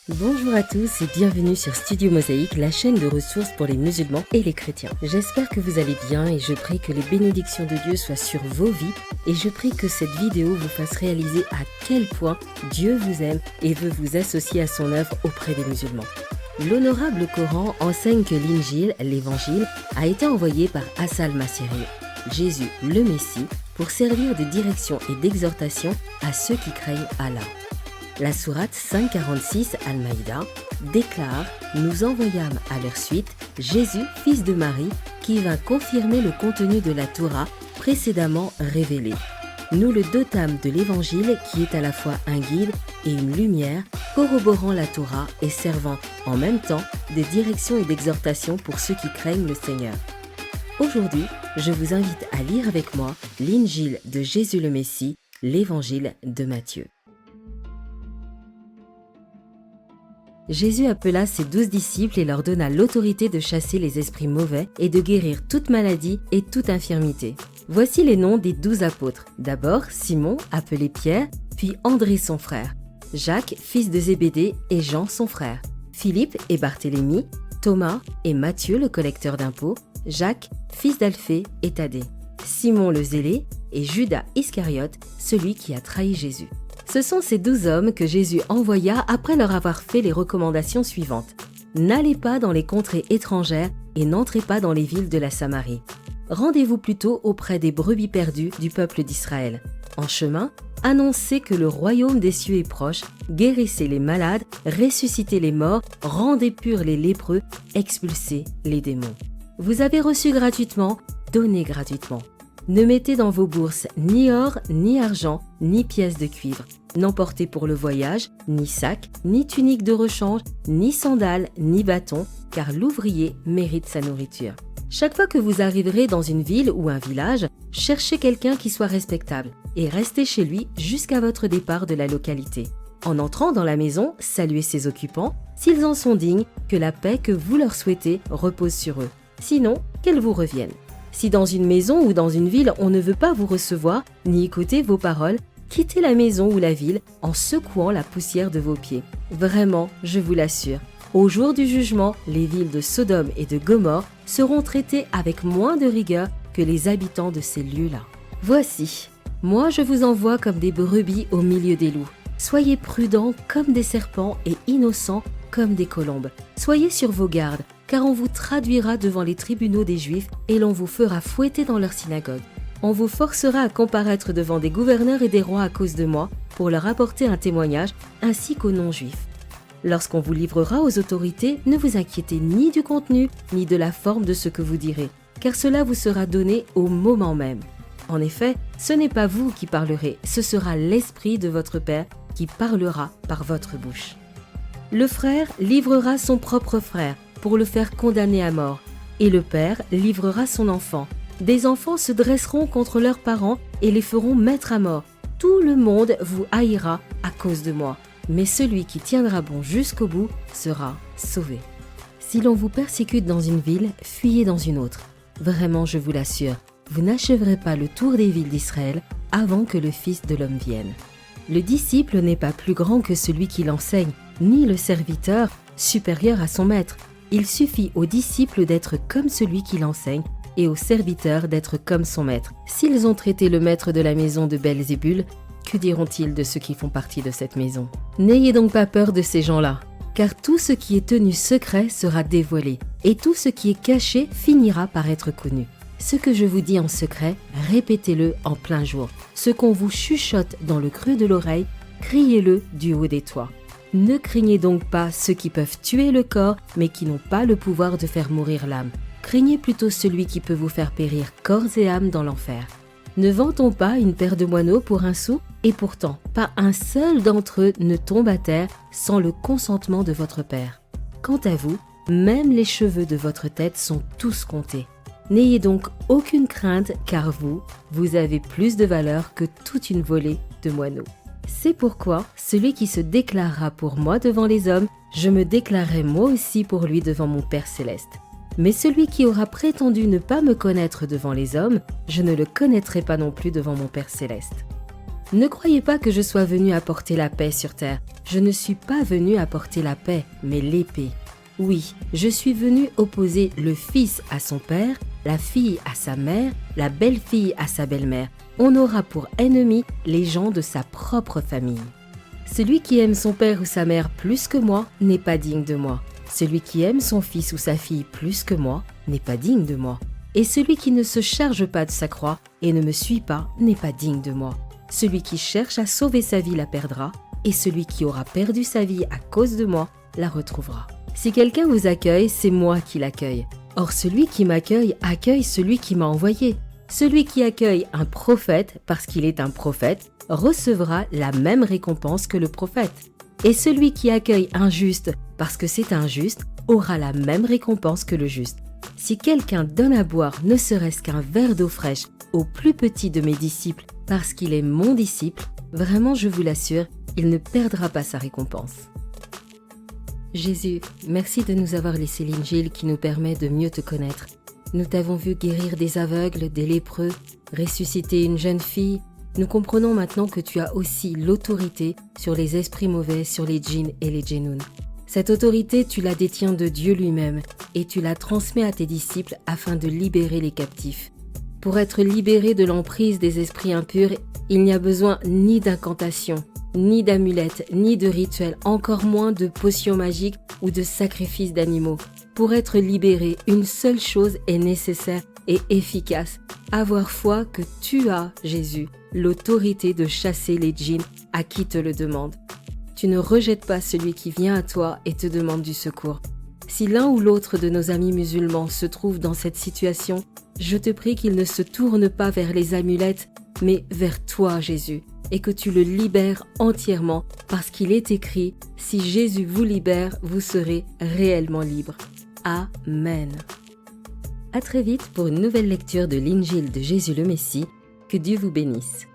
Bonjour à tous et bienvenue sur Studio Mosaïque, la chaîne de ressources pour les musulmans et les chrétiens. J'espère que vous allez bien et je prie que les bénédictions de Dieu soient sur vos vies et je prie que cette vidéo vous fasse réaliser à quel point Dieu vous aime et veut vous associer à son œuvre auprès des musulmans. L'honorable Coran enseigne que l'Injil, l'évangile, a été envoyé par Asa al-Masiri, Jésus le Messie, pour servir de direction et d'exhortation à ceux qui craignent Allah. La sourate 546 Al-Maïda déclare « Nous envoyâmes à leur suite Jésus, fils de Marie, qui vint confirmer le contenu de la Torah précédemment révélée. Nous le dotâmes de l'Évangile qui est à la fois un guide et une lumière, corroborant la Torah et servant en même temps de direction et d'exhortation pour ceux qui craignent le Seigneur. » Aujourd'hui, je vous invite à lire avec moi l'Injil de Jésus le Messie, l'Évangile de Matthieu. Jésus appela ses 12 disciples et leur donna l'autorité de chasser les esprits mauvais et de guérir toute maladie et toute infirmité. Voici les noms des 12 apôtres. D'abord, Simon, appelé Pierre, puis André son frère, Jacques, fils de Zébédée, et Jean son frère, Philippe et Barthélemy, Thomas et Matthieu le collecteur d'impôts, Jacques, fils d'Alphée et Thaddée, Simon le zélé et Judas Iscariote, celui qui a trahi Jésus. Ce sont ces 12 hommes que Jésus envoya après leur avoir fait les recommandations suivantes. N'allez pas dans les contrées étrangères et n'entrez pas dans les villes de la Samarie. Rendez-vous plutôt auprès des brebis perdues du peuple d'Israël. En chemin, annoncez que le royaume des cieux est proche, guérissez les malades, ressuscitez les morts, rendez purs les lépreux, expulsez les démons. Vous avez reçu gratuitement, donnez gratuitement. Ne mettez dans vos bourses ni or, ni argent, ni pièces de cuivre. N'emportez pour le voyage ni sac, ni tunique de rechange, ni sandales, ni bâton, car l'ouvrier mérite sa nourriture. Chaque fois que vous arriverez dans une ville ou un village, cherchez quelqu'un qui soit respectable et restez chez lui jusqu'à votre départ de la localité. En entrant dans la maison, saluez ses occupants, s'ils en sont dignes, que la paix que vous leur souhaitez repose sur eux. Sinon, qu'elle vous revienne. Si dans une maison ou dans une ville, on ne veut pas vous recevoir, ni écouter vos paroles, quittez la maison ou la ville en secouant la poussière de vos pieds. Vraiment, je vous l'assure, au jour du jugement, les villes de Sodome et de Gomorrhe seront traitées avec moins de rigueur que les habitants de ces lieux-là. Voici, moi je vous envoie comme des brebis au milieu des loups. Soyez prudents comme des serpents et innocents comme des colombes. Soyez sur vos gardes, car on vous traduira devant les tribunaux des Juifs et l'on vous fera fouetter dans leur synagogue. On vous forcera à comparaître devant des gouverneurs et des rois à cause de moi pour leur apporter un témoignage ainsi qu'aux non-juifs. Lorsqu'on vous livrera aux autorités, ne vous inquiétez ni du contenu ni de la forme de ce que vous direz, car cela vous sera donné au moment même. En effet, ce n'est pas vous qui parlerez, ce sera l'Esprit de votre Père qui parlera par votre bouche. Le frère livrera son propre frère pour le faire condamner à mort, et le père livrera son enfant. Des enfants se dresseront contre leurs parents et les feront mettre à mort. Tout le monde vous haïra à cause de moi, mais celui qui tiendra bon jusqu'au bout sera sauvé. Si l'on vous persécute dans une ville, fuyez dans une autre. Vraiment, je vous l'assure, vous n'achèverez pas le tour des villes d'Israël avant que le Fils de l'homme vienne. Le disciple n'est pas plus grand que celui qui l'enseigne, ni le serviteur supérieur à son maître. Il suffit aux disciples d'être comme celui qui l'enseigne et aux serviteurs d'être comme son maître. S'ils ont traité le maître de la maison de Belzébul, que diront-ils de ceux qui font partie de cette maison? N'ayez donc pas peur de ces gens-là, car tout ce qui est tenu secret sera dévoilé, et tout ce qui est caché finira par être connu. Ce que je vous dis en secret, répétez-le en plein jour. Ce qu'on vous chuchote dans le creux de l'oreille, criez-le du haut des toits. Ne craignez donc pas ceux qui peuvent tuer le corps, mais qui n'ont pas le pouvoir de faire mourir l'âme. Craignez plutôt celui qui peut vous faire périr corps et âme dans l'enfer. Ne vend-on pas une paire de moineaux pour un sou? Et pourtant, pas un seul d'entre eux ne tombe à terre sans le consentement de votre Père. Quant à vous, même les cheveux de votre tête sont tous comptés. N'ayez donc aucune crainte, car vous avez plus de valeur que toute une volée de moineaux. C'est pourquoi, celui qui se déclarera pour moi devant les hommes, je me déclarerai moi aussi pour lui devant mon Père céleste. Mais celui qui aura prétendu ne pas me connaître devant les hommes, je ne le connaîtrai pas non plus devant mon Père céleste. Ne croyez pas que je sois venu apporter la paix sur terre. Je ne suis pas venu apporter la paix, mais l'épée. Oui, je suis venu opposer le fils à son père, la fille à sa mère, la belle-fille à sa belle-mère. On aura pour ennemis les gens de sa propre famille. Celui qui aime son père ou sa mère plus que moi n'est pas digne de moi. Celui qui aime son fils ou sa fille plus que moi n'est pas digne de moi. Et celui qui ne se charge pas de sa croix et ne me suit pas n'est pas digne de moi. Celui qui cherche à sauver sa vie la perdra, et celui qui aura perdu sa vie à cause de moi la retrouvera. Si quelqu'un vous accueille, c'est moi qui l'accueille. Or celui qui m'accueille accueille celui qui m'a envoyé. Celui qui accueille un prophète parce qu'il est un prophète recevra la même récompense que le prophète. Et celui qui accueille un juste parce que c'est un juste aura la même récompense que le juste. Si quelqu'un donne à boire ne serait-ce qu'un verre d'eau fraîche au plus petit de mes disciples parce qu'il est mon disciple, vraiment je vous l'assure, il ne perdra pas sa récompense. Jésus, merci de nous avoir laissé l'Injil qui nous permet de mieux te connaître. Nous t'avons vu guérir des aveugles, des lépreux, ressusciter une jeune fille. Nous comprenons maintenant que tu as aussi l'autorité sur les esprits mauvais, sur les djinns et les djinns. Cette autorité, tu la détiens de Dieu lui-même et tu la transmets à tes disciples afin de libérer les captifs. Pour être libéré de l'emprise des esprits impurs, il n'y a besoin ni d'incantation, ni d'amulettes, ni de rituels, encore moins de potions magiques ou de sacrifices d'animaux. Pour être libéré, une seule chose est nécessaire et efficace. Avoir foi que tu as, Jésus, l'autorité de chasser les djinns à qui te le demande. Tu ne rejettes pas celui qui vient à toi et te demande du secours. Si l'un ou l'autre de nos amis musulmans se trouve dans cette situation, je te prie qu'il ne se tourne pas vers les amulettes, mais vers toi, Jésus, et que tu le libères entièrement, parce qu'il est écrit « Si Jésus vous libère, vous serez réellement libre ». Amen. À très vite pour une nouvelle lecture de l'Injil de Jésus le Messie. Que Dieu vous bénisse.